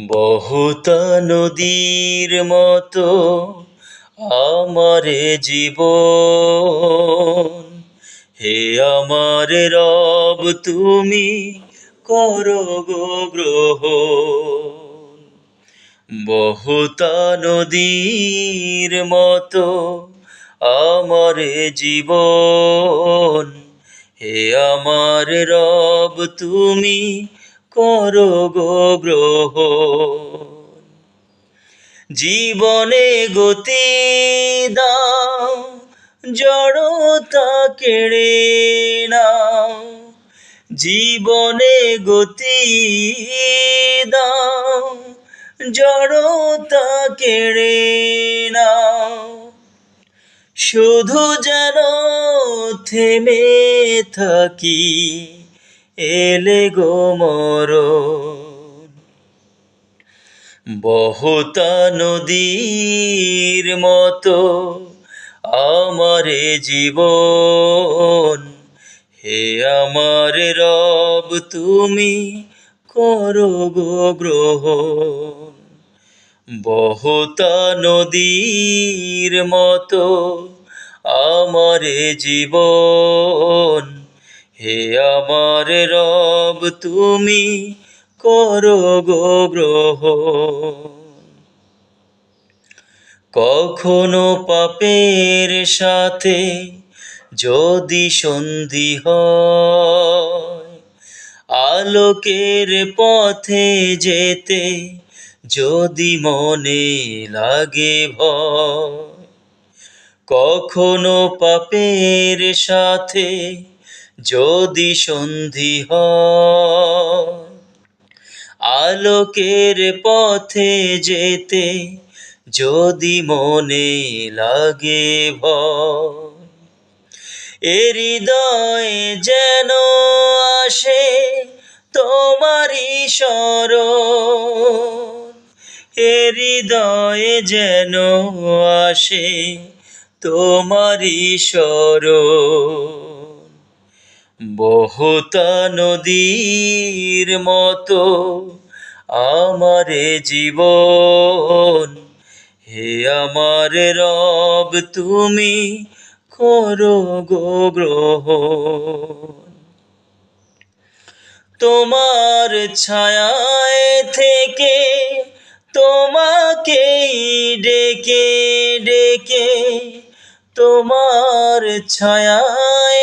বহুতা নদীর মতো আমার জীবন, হে আমার রব তুমি করো গো গ্রহণ। বহুতা নদীর মতো আমার জীবন, হে আমার রব তুমি করো গো গ্রহণ। জীবনে গতি দাও, জড়তা কেড়ে নাও। জীবনে গতি দাও, জড়তা কেড়ে নাও। শুধু যেন থেমে থাকি, এলে গো মরণ। বহুতা নদীর মতো আমার জীবন, হে আমার রব তুমি করো গো গ্রহণ। বহুতা নদীর মতো আমার জীবন, হে আমার রব তুমি করো গো গ্রহণ। কখনো পাপের সাথে যদি সন্ধি হয়, আলোকের পথে যেতে যদি মনে লাগে ভয়। কখনো পাপের সাথে যদি সন্ধি হয়, আলোকের পথে যেতে যদি মনে লাগে ভয়। এ হৃদয়ে যেন আসে তোমারই স্মরণ, এ হৃদয়ে যেন আসে তোমারই স্মরণ। বহুতা নদীর মতো আমার জীবন, হে আমার রব তুমি করো গো গ্রহণ। তোমার ছায়ায় থেকে তোমাকেই ডেকে ডেকে, তোমার ছায়ায়